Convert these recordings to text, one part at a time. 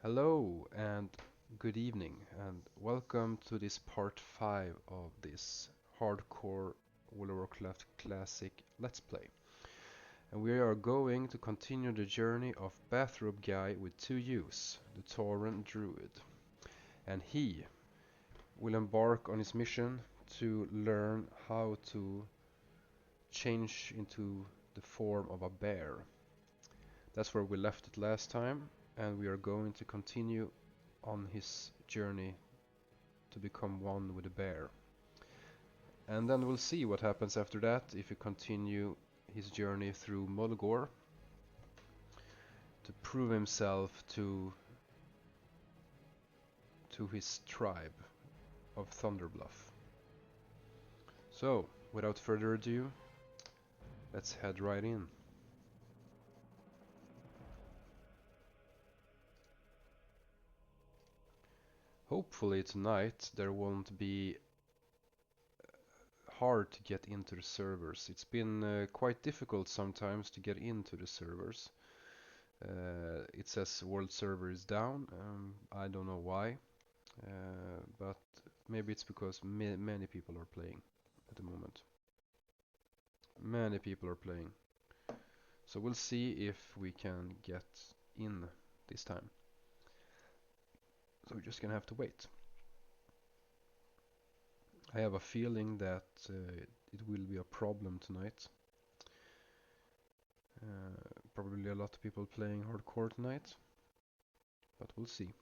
Hello and good evening, and welcome to this part 5 of this hardcore World of Warcraft classic Let's Play. And we are going to continue the journey of Bathrobeguuy with two U's, the Tauren Druid. And he will embark on his mission to learn how to change into the form of a bear. That's where we left it last time, and we are going to continue on his journey to become one with the bear. And then we'll see what happens after that if he continue his journey through Mulgore to prove himself to his tribe of Thunderbluff. So, without further ado, let's head right in. Hopefully tonight there won't be hard to get into the servers. It's been quite difficult sometimes to get into the servers. It says world server is down. I don't know why, but maybe it's because many people are playing at the moment. Many people are playing. So we'll see if we can get in this time. So we're just gonna have to wait. I have a feeling that it will be a problem tonight. Probably a lot of people playing hardcore tonight, but we'll see.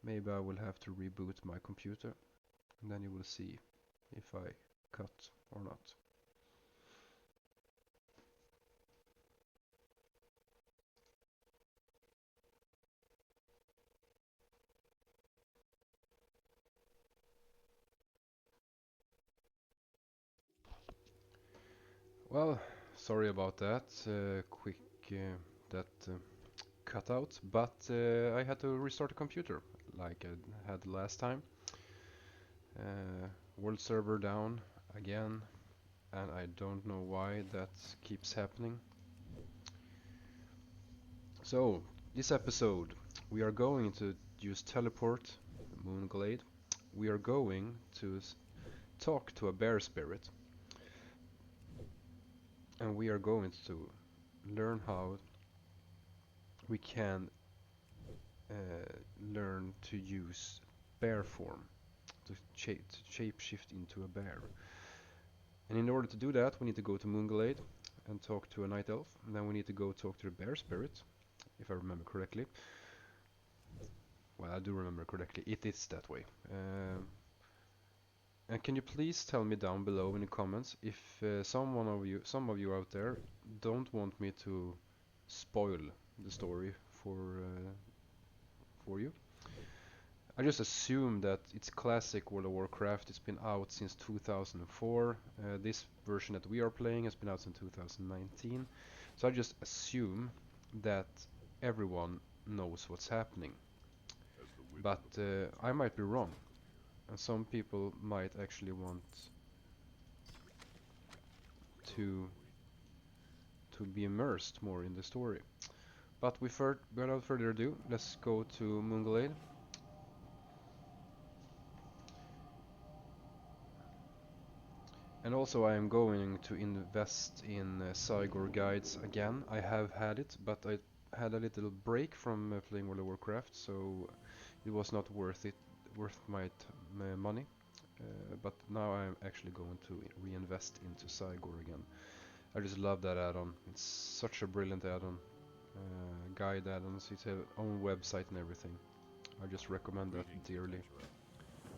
Maybe I will have to reboot my computer, and then you will see if I cut or not. Well, sorry about that, quick that cutout, but I had to restart the computer like I had last time. World server down again, and I don't know why that keeps happening. So, this episode, we are going to use teleport, Moonglade. We are going to talk to a bear spirit, and we are going to learn how we can learn to use bear form to shapeshift into a bear. And in order to do that, we need to go to Moonglade and talk to a night elf, and then we need to go talk to the bear spirit, if I remember correctly. Well, I do remember correctly. It is that way. And can you please tell me down below in the comments if some of you out there don't want me to spoil the story for you. I just assume that it's classic World of Warcraft. It's been out since 2004. This version that we are playing has been out since 2019. So I just assume that everyone knows what's happening. But I might be wrong. And some people might actually want to be immersed more in the story. But without further ado, let's go to Moonglade. And also I am going to invest in Cygor guides again. I have had it, but I had a little break from playing World of Warcraft, so it was not worth my money. But now I'm actually going to reinvest into Cygor again. I just love that add-on. It's such a brilliant add-on. Guide add-ons, it's a own website and everything. I just recommend that dearly.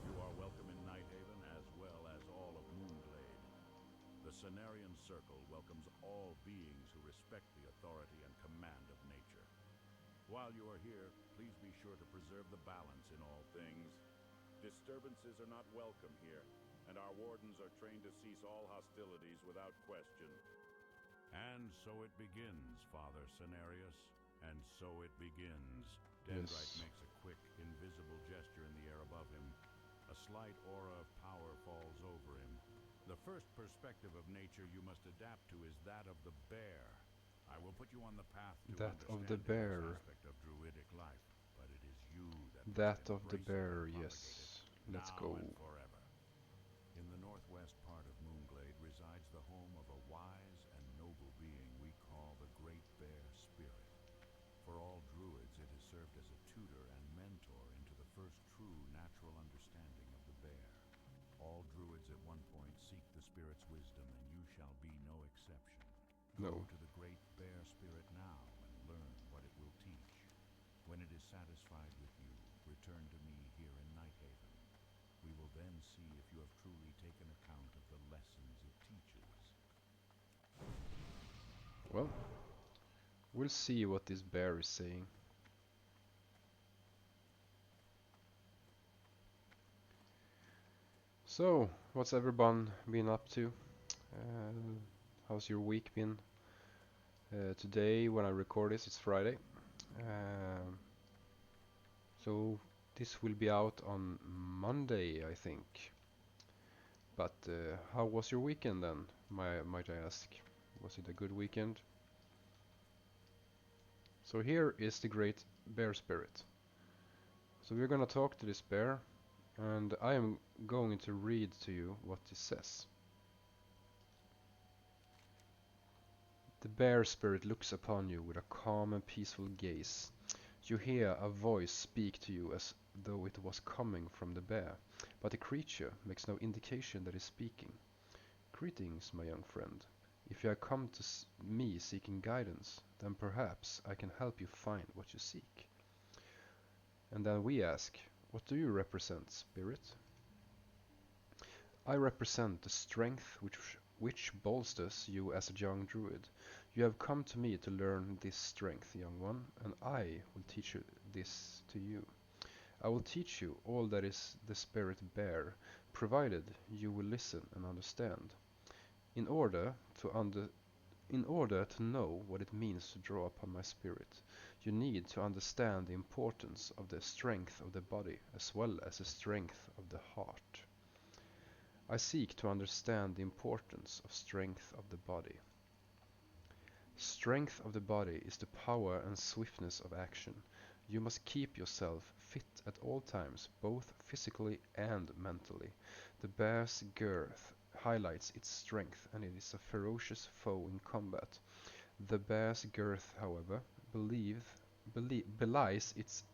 You are welcome in Nighthaven as well as all of Moonglade. The Cenarian Circle welcomes all beings who respect the authority and command of nature. While you are here, please be sure to preserve the balance in all things. Disturbances are not welcome here, and our wardens are trained to cease all hostilities without question. And so it begins, Father Cenarius, and so it begins. Deadrite Yes. makes a quick, invisible gesture in the air above him. A slight aura of power falls over him. The first perspective of nature you must adapt to is that of the bear. I will put you on the path to That of the understanding this bear. aspect of Druidic That of the embracing and bear, propagated, yes. Let's now go. and forever. In the northwest part of Moonglade resides the home of a wise and noble being we call the Great Bear Spirit. For all Druids, it has served as a tutor and mentor into the first true natural understanding of the bear. All Druids at one point seek the Spirit's wisdom, and you shall be no exception. Go No. to the Great Bear Spirit now and learn what it will teach. When it is satisfied with you, return to me here in Nighthaven. We will then see if you have truly taken account of the lessons it teaches. Well, we'll see what this bear is saying. So, what's everyone been up to? How's your week been? Today, when I record this, it's Friday. Um, so this will be out on Monday, I think. But how was your weekend then? Might I ask? Was it a good weekend? So here is the great bear spirit. So we're gonna talk to this bear, and I am going to read to you what it says. The bear spirit looks upon you with a calm and peaceful gaze. You hear a voice speak to you as though it was coming from the bear, but the creature makes no indication that it is speaking. Greetings, my young friend. If you have come to me seeking guidance, then perhaps I can help you find what you seek. And then we ask, what do you represent, spirit? I represent the strength which bolsters you as a young druid. You have come to me to learn this strength, young one, and I will teach this to you. I will teach you all that is the spirit bear, provided you will listen and understand. In order to know what it means to draw upon my spirit, you need to understand the importance of the strength of the body as well as the strength of the heart. I seek to understand the importance of strength of the body. Strength of the body is the power and swiftness of action. You must keep yourself fit at all times, both physically and mentally. The bear's girth highlights its strength, and it is a ferocious foe in combat. The bear's girth, however, belies its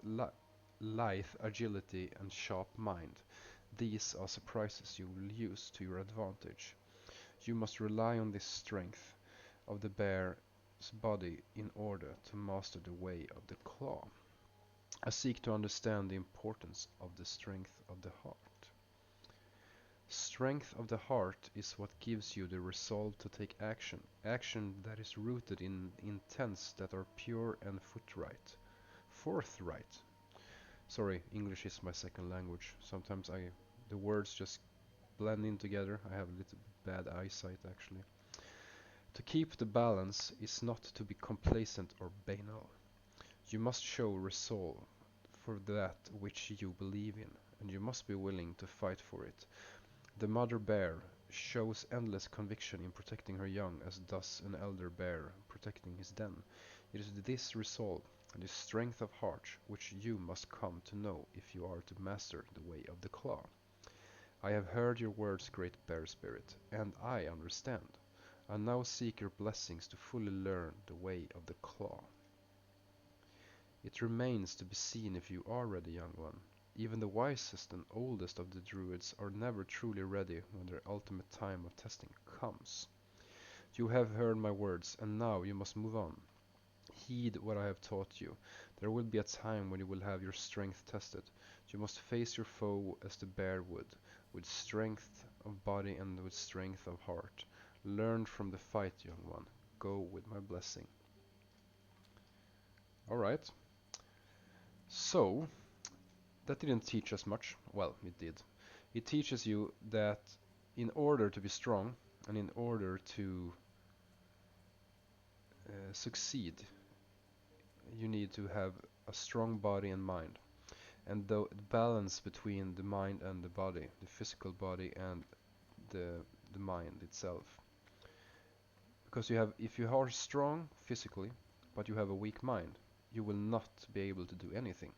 lithe agility and sharp mind. These are surprises you will use to your advantage. You must rely on this strength of the bear's body in order to master the way of the claw. I seek to understand the importance of the strength of the heart. Strength of the heart is what gives you the resolve to take action that is rooted in intents that are pure and forthright. Sorry, English is my second language. Sometimes the words just blend in together. I have a little bad eyesight actually. To keep the balance is not to be complacent or banal. You must show resolve for that which you believe in, and you must be willing to fight for it. The mother bear shows endless conviction in protecting her young as does an elder bear protecting his den. It is this resolve and this strength of heart which you must come to know if you are to master the way of the claw. I have heard your words, great bear spirit, and I understand. I now seek your blessings to fully learn the way of the claw. It remains to be seen if you are ready, young one. Even the wisest and oldest of the druids are never truly ready when their ultimate time of testing comes. You have heard my words, and now you must move on. Heed what I have taught you. There will be a time when you will have your strength tested. You must face your foe as the bear would, with strength of body and with strength of heart. Learn from the fight, young one. Go with my blessing. Alright. So, that didn't teach us much. Well, it did. It teaches you that in order to be strong and in order to succeed, you need to have a strong body and mind. And the balance between the mind and the body, the physical body and the mind itself. Because if you are strong physically, but you have a weak mind, you will not be able to do anything.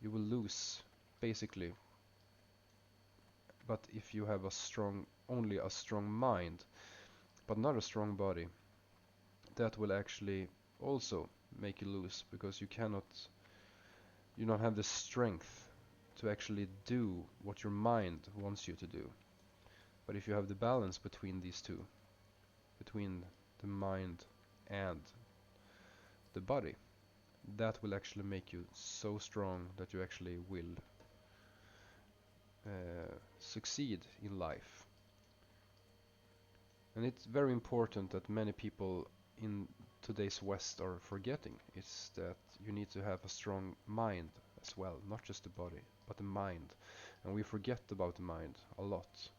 you will lose, basically. But if you have only a strong mind, but not a strong body, that will actually also make you lose, because you don't have the strength to actually do what your mind wants you to do. But if you have the balance between these two, between the mind and the body, that will actually make you so strong that you actually will succeed in life. And it's very important that many people in today's West are forgetting, is that you need to have a strong mind as well, not just the body, but the mind. And we forget about the mind a lot.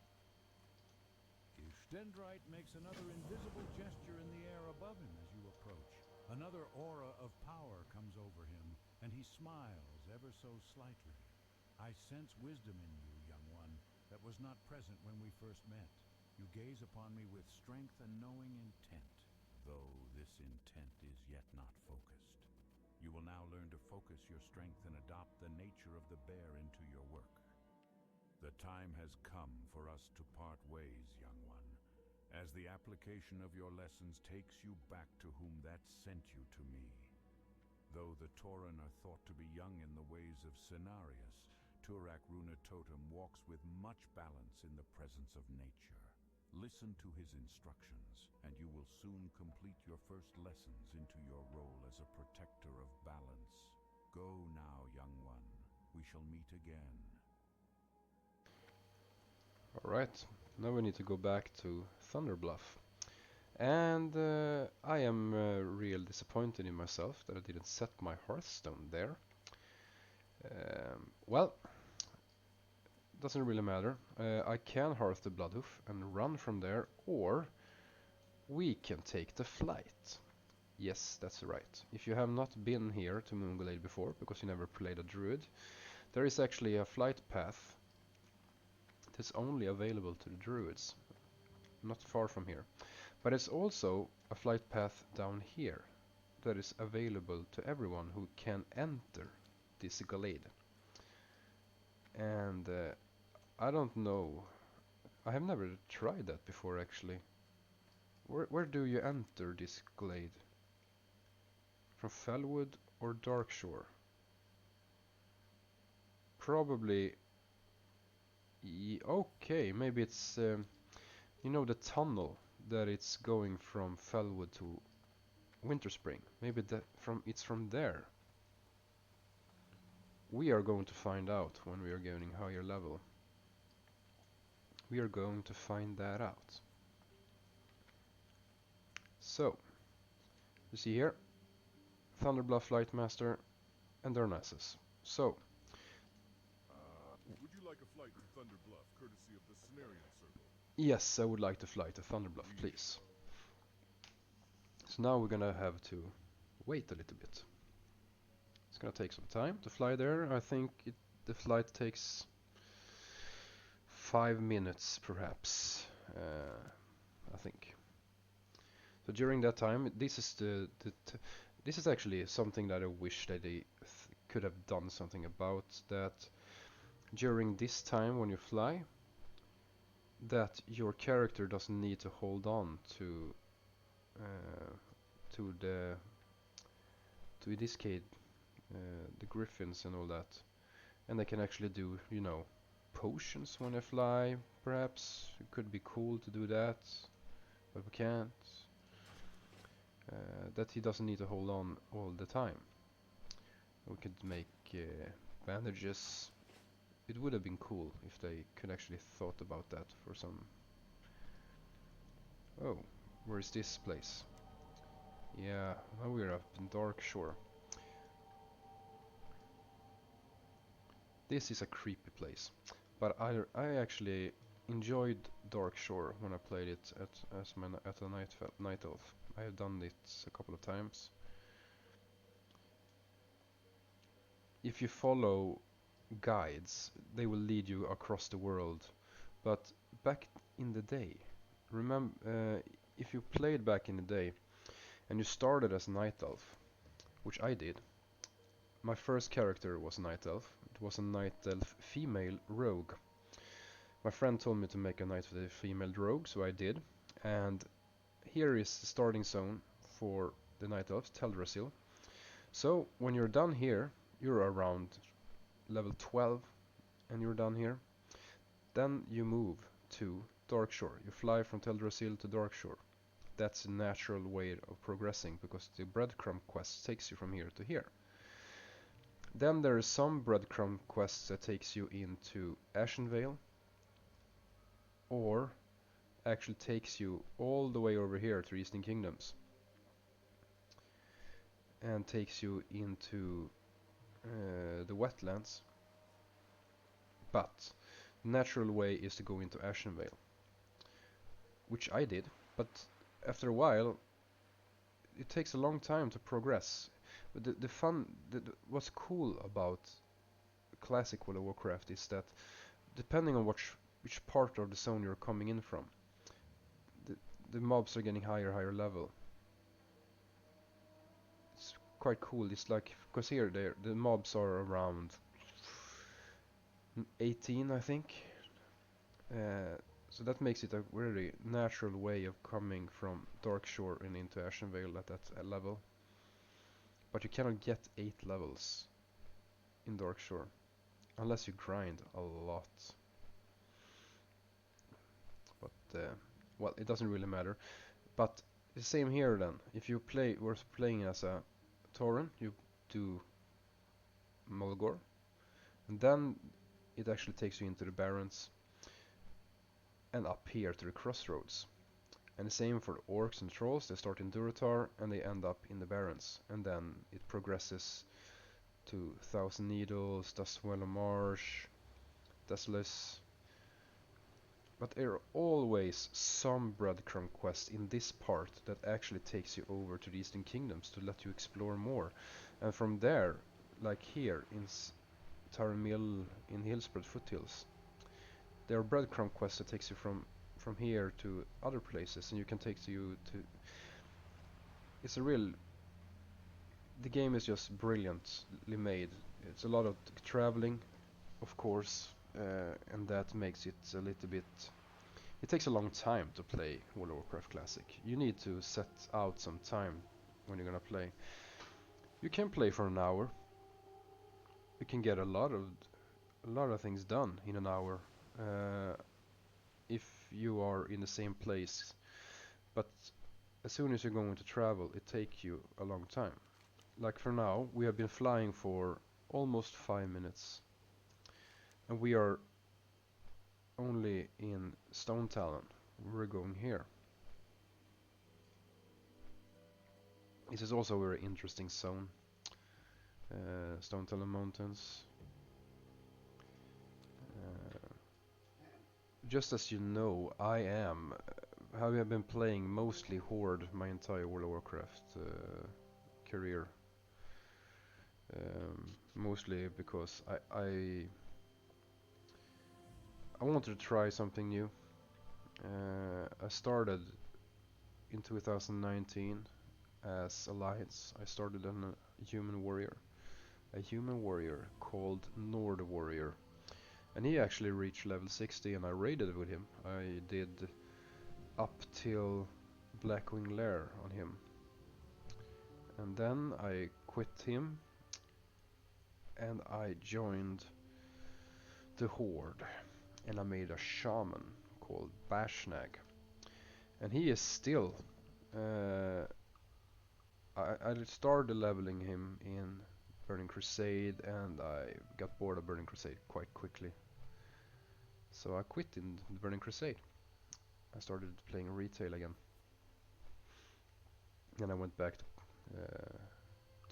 Dendrite makes another invisible gesture in the air above him as you approach. Another aura of power comes over him, and he smiles ever so slightly. I sense wisdom in you, young one, that was not present when we first met. You gaze upon me with strength and knowing intent, though this intent is yet not focused. You will now learn to focus your strength and adopt the nature of the bear into your work. The time has come for us to part ways, young one, as the application of your lessons takes you back to whom that sent you to me. Though the Tauren are thought to be young in the ways of Cenarius, Turak Runa Totem walks with much balance in the presence of nature. Listen to his instructions, and you will soon complete your first lessons into your role as a protector of balance. Go now, young one. We shall meet again. Alright, now we need to go back to Thunderbluff. And I am real disappointed in myself that I didn't set my Hearthstone there. Well, doesn't really matter. I can Hearth the Bloodhoof and run from there, or we can take the flight. Yes, that's right. If you have not been here to Moonglade before, because you never played a Druid, there is actually a flight path that's only available to the Druids, not far from here. But it's also a flight path down here that is available to everyone who can enter this glade. And I don't know, I have never tried that before actually. Where do you enter this glade? From Fellwood or Darkshore? Probably. Okay, maybe it's you know, the tunnel that it's going from Fellwood to Winterspring. Maybe it's from there. We are going to find out when we are getting higher level. We are going to find that out. So, you see here, Thunderbluff Lightmaster and Darnassus. So, would you like a flight to Thunderbluff, courtesy of the Cenarian Circle? yes, I would like to fly to Thunderbluff, please. So now we're gonna have to wait a little bit. It's gonna take some time to fly there. I think the flight takes 5 minutes, perhaps. I think. So during that time, this is actually something that I wish that they could have done something about. That during this time when you fly, that your character doesn't need to hold on to in this case the griffins and all that, and they can actually do, you know, potions when they fly. Perhaps it could be cool to do that, but we can't. That he doesn't need to hold on all the time. We could make bandages. It would have been cool if they could actually thought about that for some. Oh, where is this place? Yeah, now we're up in Darkshore. This is a creepy place, but I actually enjoyed Darkshore when I played it at a night elf. I have done it a couple of times. If you follow guides, they will lead you across the world. But back in the day, remember, if you played back in the day and you started as night elf, which I did, my first character was a Night Elf. It was a Night Elf female rogue. My friend told me to make a Night Elf female rogue, so I did. And here is the starting zone for the Night Elves, Teldrassil. So when you're done here, you're around level 12, and you're done here. Then you move to Darkshore. You fly from Teldrassil to Darkshore. That's a natural way of progressing because the breadcrumb quest takes you from here to here. Then there is some breadcrumb quests that takes you into Ashenvale, or actually takes you all the way over here to Eastern Kingdoms and takes you into the wetlands. But the natural way is to go into Ashenvale, which I did, but after a while it takes a long time to progress. But what's cool about classic World of Warcraft is that depending on which part of the zone you're coming in from, the mobs are getting higher level. It's quite cool. It's like, because here the mobs are around 18, I think. So that makes it a really natural way of coming from Darkshore and into Ashenvale at that level. But you cannot get 8 levels in Darkshore unless you grind a lot. But well, it doesn't really matter. But the same here then. If you were playing as a Tauren, you do Mulgore, and then it actually takes you into the Barrens and up here to the crossroads. And the same for the orcs and trolls. They start in Durotar and they end up in the Barrens, and then it progresses to Thousand Needles, Dustwell Marsh, Desolus. But there are always some breadcrumb quest in this part that actually takes you over to the Eastern Kingdoms to let you explore more. And from there, like here in Taramil in Hillspread Foothills, there are breadcrumb quests that takes you from here to other places, and you can take you to. It's a real. The game is just brilliantly made. It's a lot of traveling, of course, and that makes it a little bit. It takes a long time to play World of Warcraft Classic. You need to set out some time when you're gonna play. You can play for an hour. You can get a lot of things done in an hour if you are in the same place. But as soon as you're going to travel, it takes you a long time. Like for now, we have been flying for almost 5 minutes, and we are only in Stone Talon. We're going here. This is also a very interesting zone. Stone Talon Mountains. Just as you know, I have been playing mostly Horde my entire World of Warcraft career. Mostly because I wanted to try something new. I started in 2019 as Alliance. I started on a human warrior called Nord Warrior, and he actually reached level 60, and I raided with him. I did up till Blackwing Lair on him, and then I quit him and I joined the Horde, and I made a shaman called Bashnag, and he is still I started leveling him in Burning Crusade, and I got bored of Burning Crusade quite quickly, so I quit in Burning Crusade. I started playing retail again, and I went back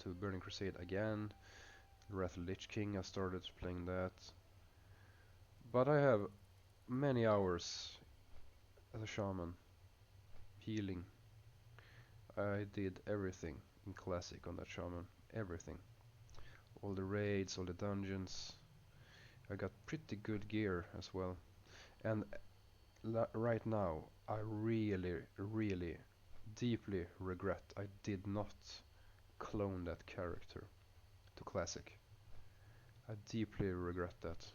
to Burning Crusade again. Wrath of Lich King, I started playing that. But I have many hours as a shaman, healing. I did everything in Classic on that shaman, everything. All the raids, all the dungeons. I got pretty good gear as well. And right now, I really deeply regret I did not clone that character. to Classic. I deeply regret that.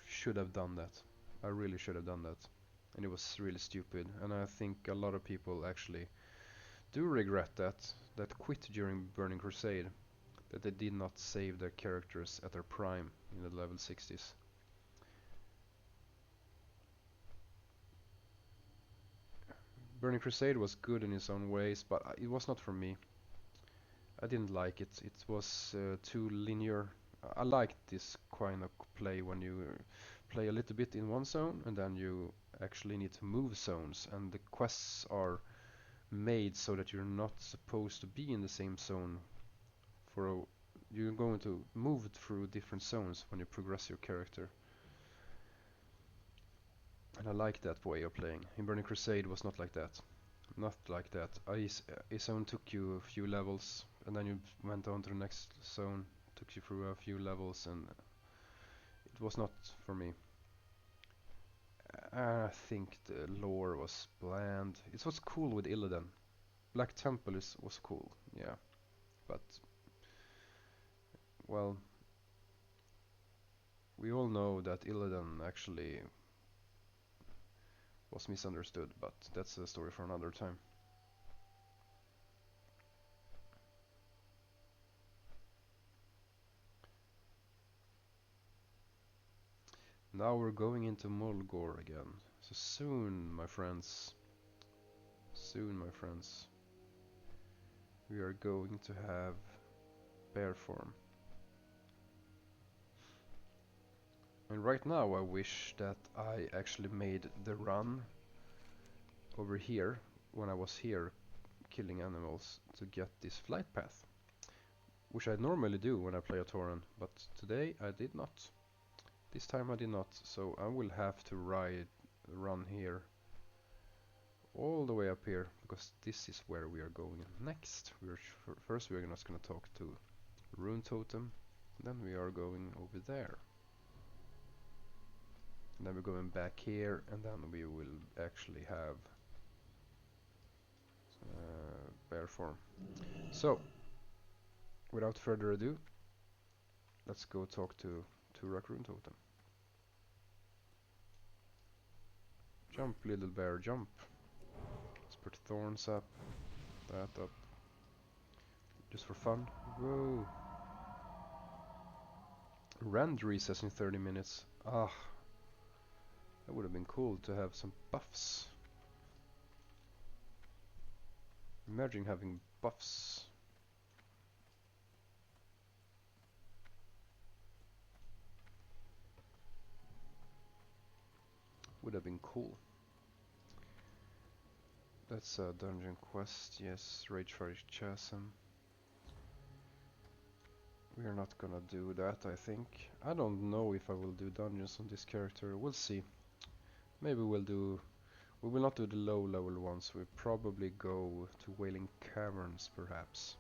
Should have done that. I really should have done that. And it was really stupid. And I think a lot of people actually do regret that quit during Burning Crusade. That they did not save their characters at their prime in the level 60s. Burning Crusade was good in its own ways, but it was not for me. I didn't like it. It was too linear. I liked this kind of play when you play a little bit in one zone and then you actually need to move zones, and the quests are made so that you're not supposed to be in the same zone you're going to move through different zones when you progress your character. And I like that way of playing. In Burning Crusade was not like that. Not like that. A zone took you a few levels, and then you went on to the next zone, took you through a few levels, and it was not for me. I think the lore was bland. It was cool with Illidan. Black Temple was cool, yeah. But, well, we all know that Illidan actually was misunderstood, but that's a story for another time. Now we're going into Mulgore again. So soon, my friends, we are going to have bear form. And right now I wish that I actually made the run over here when I was here killing animals to get this flight path, which I normally do when I play a Tauren, but today I did not. This time I did not, so I will have to run here all the way up here, because this is where we are going next. First we're just gonna talk to Rune Totem, then we are going over there. And then we're going back here, and then we will actually have bear form. So, without further ado, let's go talk to Rune Totem. Jump, little bear, jump. Let's put thorns up, that up. Just for fun. Whoa. Rend recess in 30 minutes. Ah, that would have been cool to have some buffs. Imagine having buffs. Would have been cool. That's a dungeon quest, yes, Ragefire Chasm. We are not gonna do that, I think. I don't know if I will do dungeons on this character, we'll see. Maybe we will not do the low level ones, we'll probably go to Wailing Caverns, perhaps.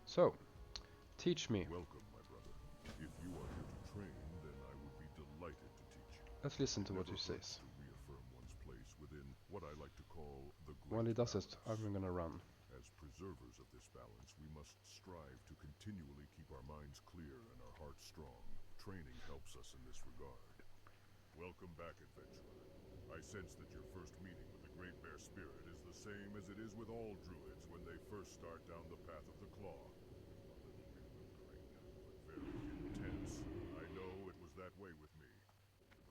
So, teach me. Welcome, my brother. If you are here to train, then I would be delighted to teach you. Let's listen to what he Never says. hurts to reaffirm one's place within what I like to call the great While he does it, balance. I'm gonna run. As preservers of this balance, we must strive to continually keep our minds clear and our hearts strong. Training helps us in this regard. Welcome back, adventurer. I sense that your first meeting with the Great Bear Spirit is the same as it is with all druids when they first start down the path of the Claw. A little bewildering, but very intense. I know it was that way with me.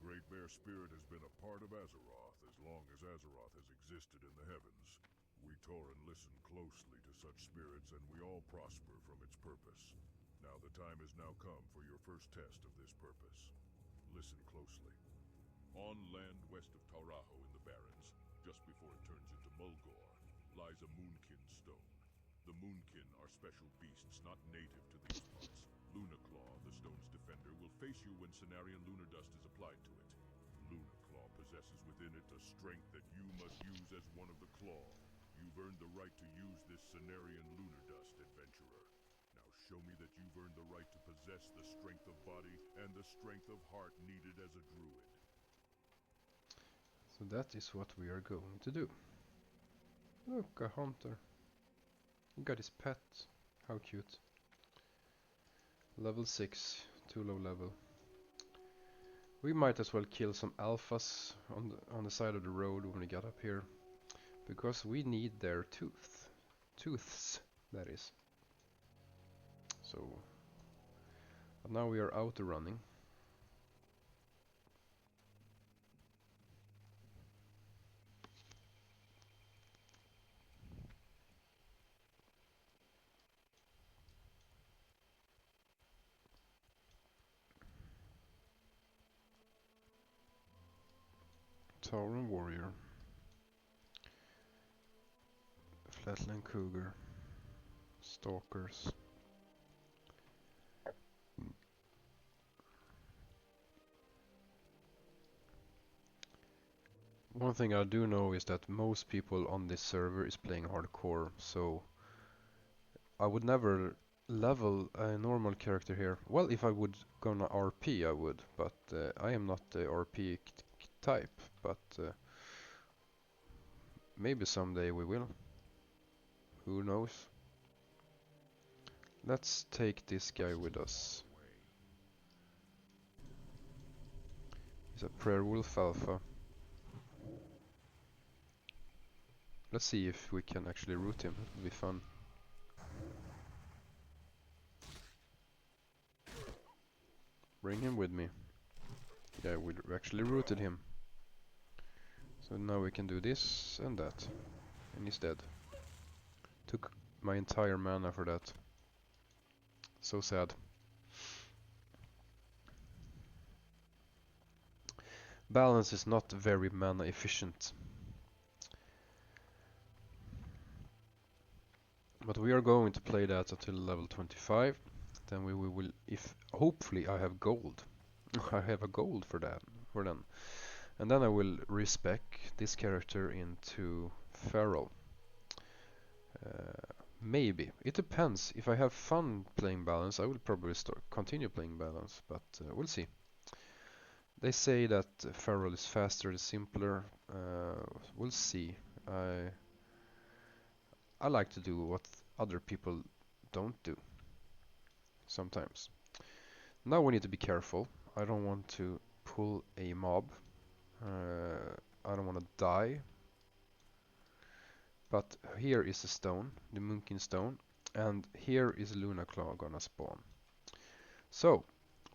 The Great Bear Spirit has been a part of Azeroth as long as Azeroth has existed in the heavens. We Tauren listen closely to such spirits, and we all prosper from its purpose. Now the time has now come for your first test of this purpose. Listen closely. On land west of Taurajo in the Barrens, just before it turns into Mulgore, lies a Moonkin stone. The Moonkin are special beasts not native to these parts. Lunaclaw, the stone's defender, will face you when Cenarian lunar dust is applied to it. Lunaclaw possesses within it a strength that you must use as one of the Claw. You've earned the right to use this Cenarian lunar dust, adventurer. Now show me that you've earned the right to possess the strength of body and the strength of heart needed as a druid. So that is what we are going to do. Look, a hunter. He got his pet. How cute. Level 6, too low level. We might as well kill some alphas on the side of the road when we get up here, because we need their tooths, that is. So, but now we are out running. Tauren warrior, flatland cougar, stalkers. One thing I do know is that most people on this server is playing hardcore, so I would never level a normal character here. Well, if I would gonna RP, I would, but I am not the RP type, but maybe someday we will. Who knows? Let's take this guy with us. He's a prayer wolf alpha. Let's see if we can actually root him. It'll be fun. Bring him with me. Yeah, we actually rooted him. So now we can do this and that. And he's dead. Took my entire mana for that. So sad. Balance is not very mana efficient. But we are going to play that until level 25. Then we will, if hopefully I have gold. I have a gold for that, for then. And then I will respec this character into Feral. Maybe. It depends. If I have fun playing balance, I will probably continue playing balance, but we'll see. They say that Feral is faster, is simpler. We'll see. I like to do what other people don't do sometimes. Now we need to be careful. I don't want to pull a mob. I don't want to die. But here is the stone, the Munkin stone, and here is Luna Claw gonna spawn. So,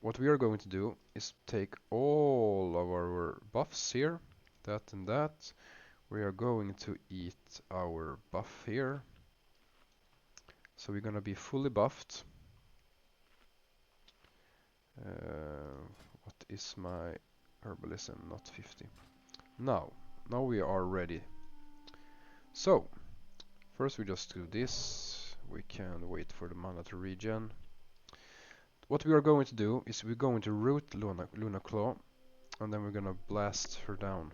what we are going to do is take all of our buffs here, that and that. We are going to eat our buff here. So we're gonna be fully buffed. What is my herbalism? Not 50. Now we are ready. So, first we just do this. We can wait for the mana to regen. What we are going to do is we're going to root Luna Claw, and then we're gonna blast her down.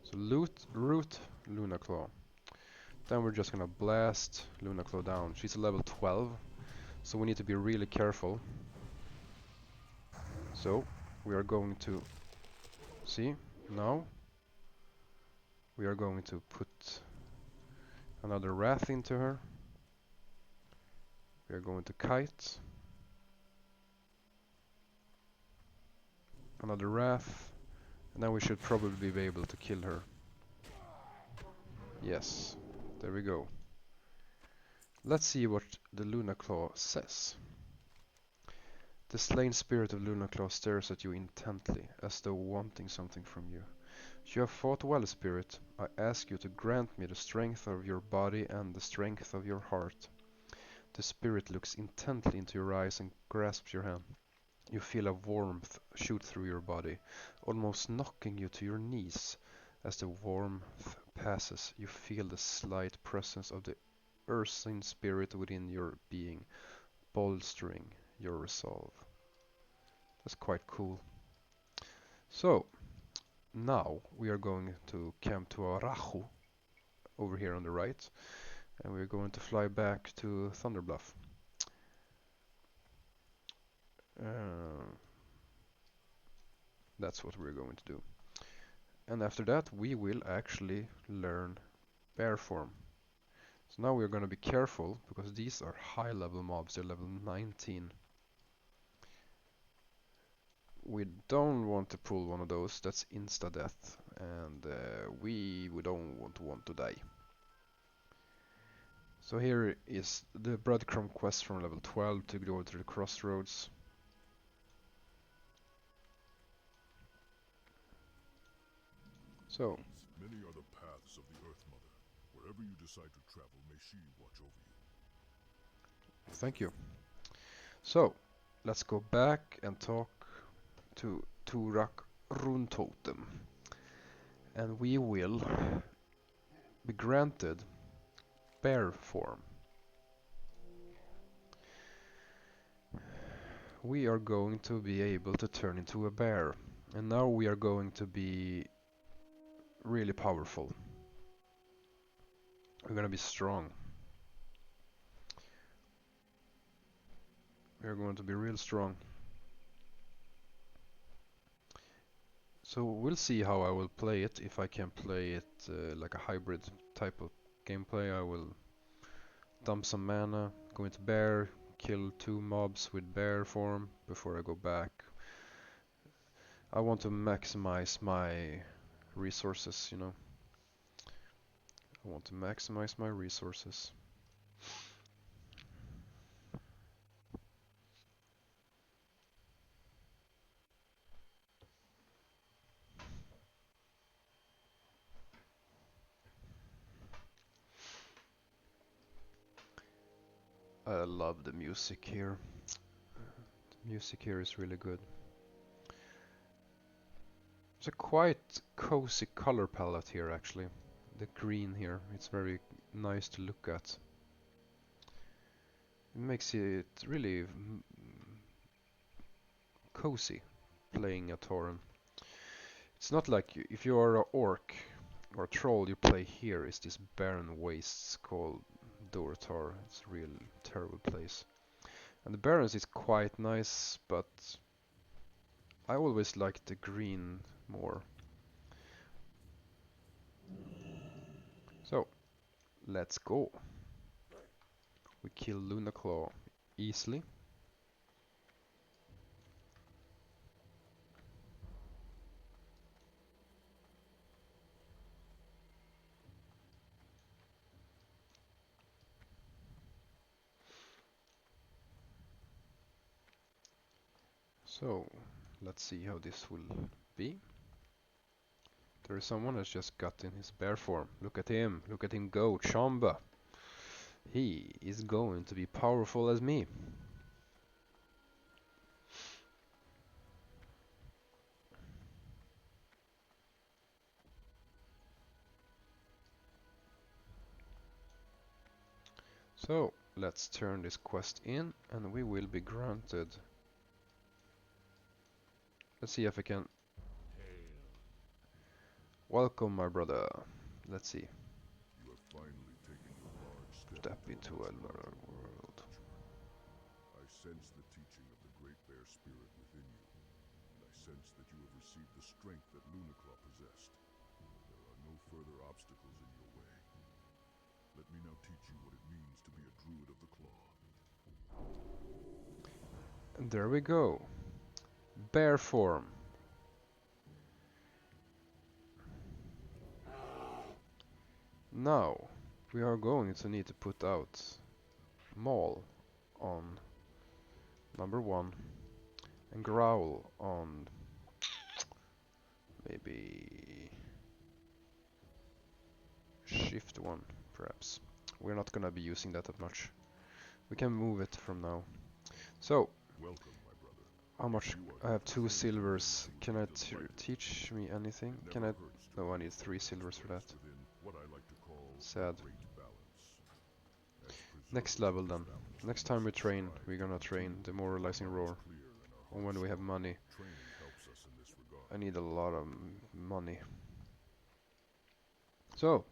So root Luna Claw. Then we're just gonna blast Luna Claw down. She's a level 12, so we need to be really careful. So we are going to see now. We are going to put another wrath into her. We are going to kite. Another wrath. And then we should probably be able to kill her. Yes, there we go. Let's see what the Luna Claw says. The slain spirit of Luna Claw stares at you intently, as though wanting something from you. You have fought well, spirit. I ask you to grant me the strength of your body and the strength of your heart. The spirit looks intently into your eyes and grasps your hand. You feel a warmth shoot through your body, almost knocking you to your knees. As the warmth passes, you feel the slight presence of the unseen spirit within your being, bolstering your resolve. That's quite cool. So, now we are going to camp to Arahu, over here on the right, and we're going to fly back to Thunderbluff. That's what we're going to do. And after that we will actually learn bear form. So now we're going to be careful because these are high level mobs, they're level 19. We don't want to pull one of those, that's insta death, and we don't want to die. So here is the breadcrumb quest from level 12 to go to the crossroads. So Many are the paths of the Earth Mother. Wherever you decide to travel, may she watch over you. thank you. So let's go back and talk to Turak Runtotem, and we will be granted bear form. We are going to be able to turn into a bear, and now we are going to be really powerful. We're gonna be strong. We're going to be real strong. So we'll see how I will play it. If I can play it like a hybrid type of gameplay, I will dump some mana, go into bear, kill 2 mobs with bear form before I go back. I want to maximize my resources, you know. I want to maximize my resources. I love the music here. The music here is really good. It's a quite cozy color palette here actually. The green here, it's very nice to look at. It makes it really cozy playing a Tauren. It's not like if you are an orc or a troll, you play here is this barren wastes called Dorotar. It's a real terrible place. And the barrens is quite nice, but I always like the green more. So let's go. We kill Lunaclaw easily. So let's see how this will be. There is someone that's just got in his bear form. Look at him go, Chamba. He is going to be powerful as me. So let's turn this quest in and we will be granted. Let's see if I can. Welcome my brother. Let's see. You have finally taken your large Step into a towards world. I sense the teaching of the great bear spirit within you, and I sense that you have received the strength that Lunaclaw possessed. There are no further obstacles in your way. Let me now teach you what it means to be a Druid of the Claw. And there we go. Bear form. Now we are going to need to put out Maul on number 1 and Growl on maybe Shift 1 perhaps. We're not gonna be using that much. We can move it from now. So Welcome, my brother. how much? You I are have the 2 true silvers. Druid Can I delighted teach me anything? It Can never I? hurts to No, I need recognize 3 silvers for that. within what I like to call Sad. great balance. As Next preservers level of then. this balance, Next we time we must train, strive we're to gonna train continue to keep Demoralizing our Roar. minds clear and our Or when hearts we have strong. money. Training helps us in this regard. I need a lot of money. So,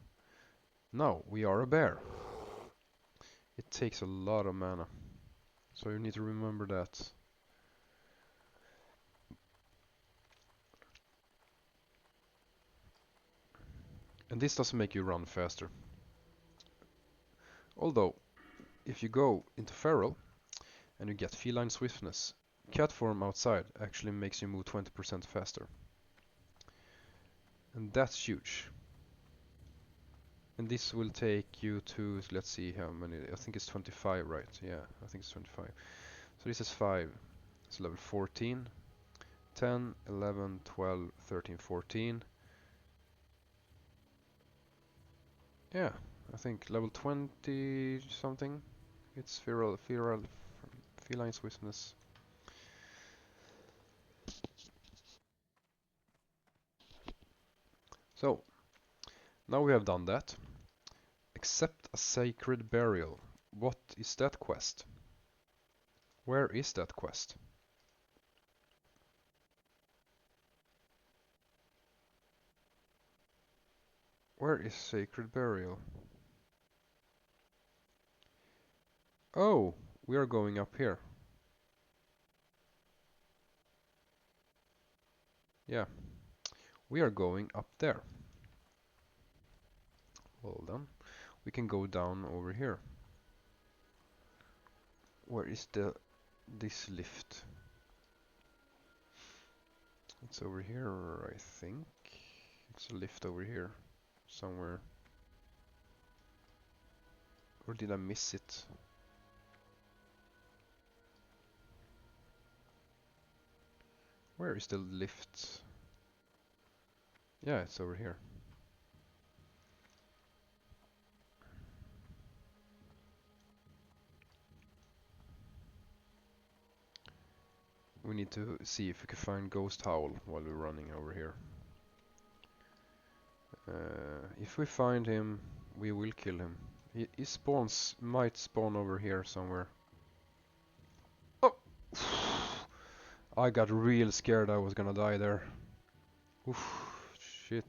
now we are a bear. It takes a lot of mana. So you need to remember that. And this doesn't make you run faster. Although, if you go into feral and you get feline swiftness, cat form outside actually makes you move 20% faster. And that's huge. And this will take you to, let's see how many, I think it's 25, right? Yeah, I think it's 25. So this is 5, it's level 14, 10, 11, 12, 13, 14. Yeah, I think level 20 something. It's feline swiftness. So, now we have done that. Accept a sacred burial. What is that quest? Where is that quest? Where is sacred burial? Oh, we are going up here. Yeah, we are going up there. Well then, we can go down over here. Where is this lift? It's over here, I think. It's a lift over here, somewhere. Or did I miss it? Where is the lift? Yeah, it's over here. We need to see if we can find Ghost Howl while we're running over here. If we find him, we will kill him. He might spawn over here somewhere. Oh! I got real scared I was gonna die there. Oof, shit.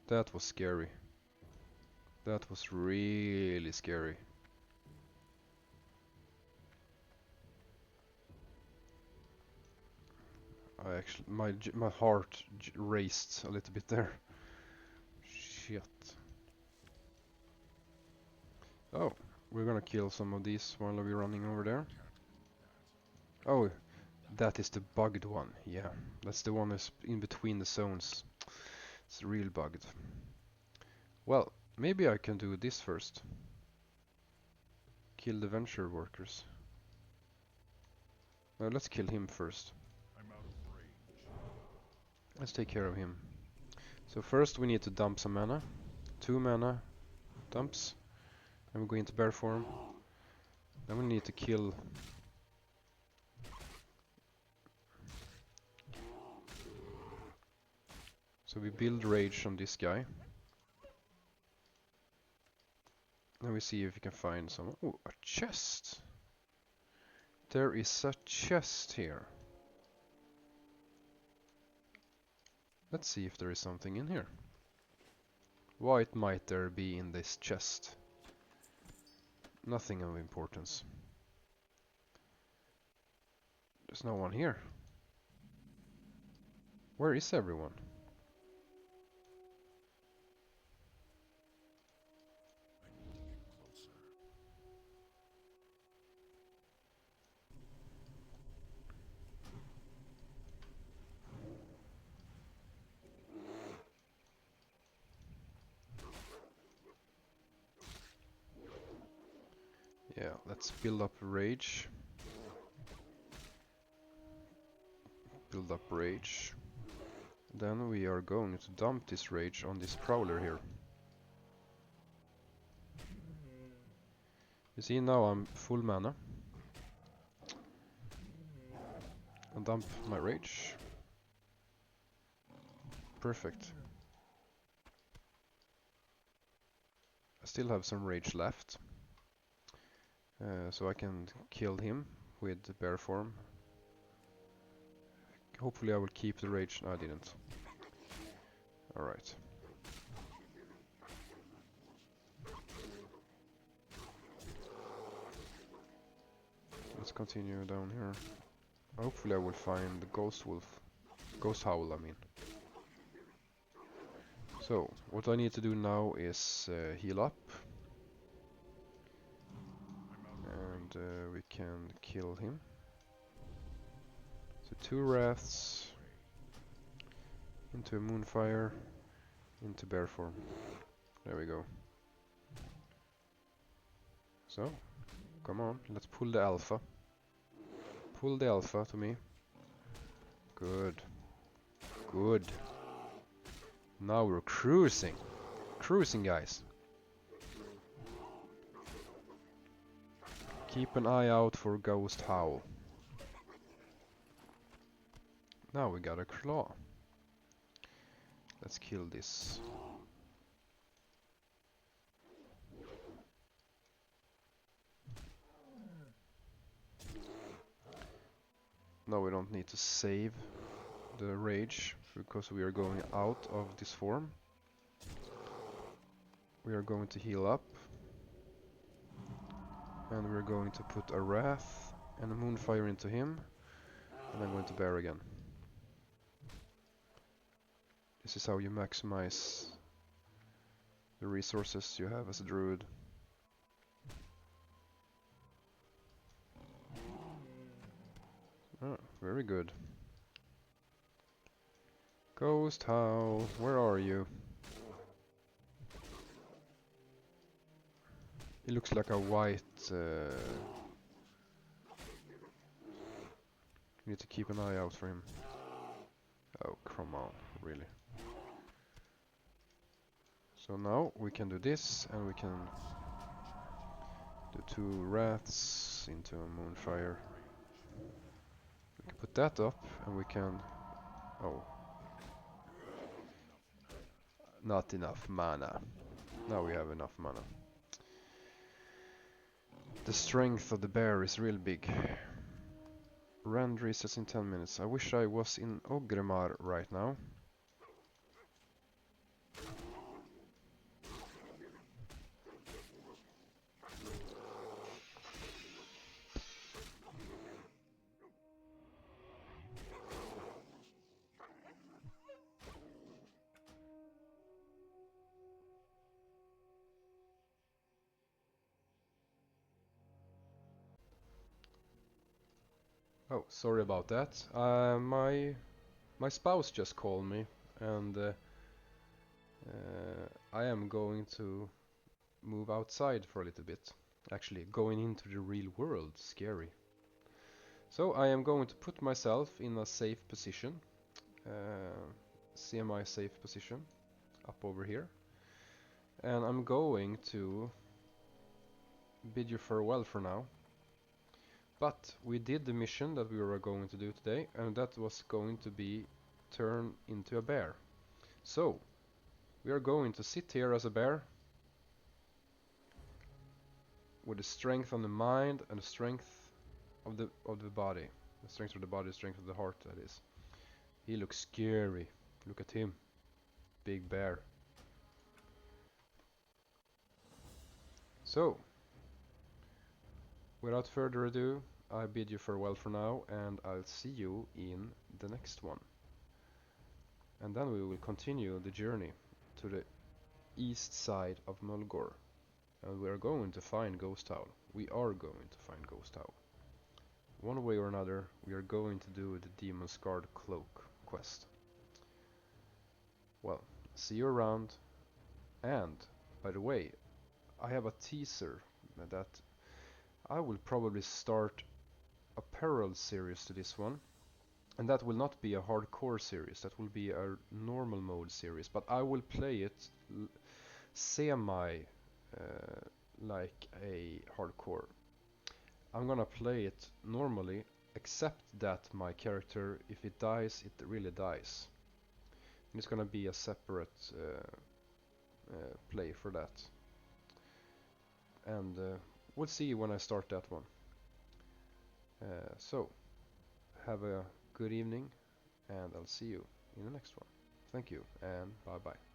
That was scary. That was really scary. My heart raced a little bit there. Shit. Oh, we're gonna kill some of these while we're running over there. Oh, that is the bugged one. Yeah, that's the one that's in between the zones. It's real bugged. Well, maybe I can do this first. Kill the venture workers. Let's kill him first. Let's take care of him. So first we need to dump some mana. 2 mana dumps. And we go into bear form. Then we need to kill. So we build rage on this guy. And we see if we can find some. Oh, a chest! There is a chest here. Let's see if there is something in here. What might there be in this chest? Nothing of importance. There's no one here. Where is everyone? Yeah, let's build up rage. Build up rage. Then we are going to dump this rage on this prowler here. You see, now I'm full mana. I'll dump my rage. Perfect. I still have some rage left. So I can kill him with the bear form. Hopefully I will keep the rage. No, I didn't. Alright. Let's continue down here. Hopefully I will find the ghost wolf. Ghost howl, I mean. So, what I need to do now is heal up. And we can kill him. So 2 wraths into a moonfire, into bear form. There we go. So, come on, let's pull the alpha. Pull the alpha to me. Good. Good. Now we're cruising. Cruising, guys. Keep an eye out for Ghost Howl. Now we got a claw. Let's kill this. Now we don't need to save the rage because we are going out of this form. We are going to heal up. And we're going to put a wrath and a moonfire into him. And I'm going to bear again. This is how you maximize the resources you have as a druid. Oh, very good. Ghost Howl, where are you? He looks like a white... We need to keep an eye out for him. Oh, come on, really. So now we can do this, and we can do 2 wraths into a moonfire. We can put that up, and we can... Oh. Not enough mana. Now we have enough mana. The strength of the bear is real big. Rend resets in 10 minutes. I wish I was in Ogremar right now. Oh, sorry about that. My spouse just called me, and I am going to move outside for a little bit. Actually, going into the real world, scary. So I am going to put myself in a safe position, semi-safe position, up over here, and I'm going to bid you farewell for now. But we did the mission that we were going to do today, and that was going to be turn into a bear. So we are going to sit here as a bear with the strength of the mind and the strength of the body. The strength of the body, the strength of the heart, that is. He looks scary. Look at him. Big bear. So, without further ado, I bid you farewell for now, and I'll see you in the next one. And then we will continue the journey to the east side of Mulgore. And we are going to find Ghost Howl. We are going to find Ghost Howl. One way or another, we are going to do the Demon's Guard Cloak quest. Well, see you around. And, by the way, I have a teaser that I will probably start a parallel series to this one. And that will not be a hardcore series, that will be a normal mode series. But I will play it semi like a hardcore. I'm gonna play it normally, except that my character, if it dies, it really dies. And it's gonna be a separate play for that. And we'll see when I start that one. So, have a good evening, and I'll see you in the next one. Thank you, and bye bye.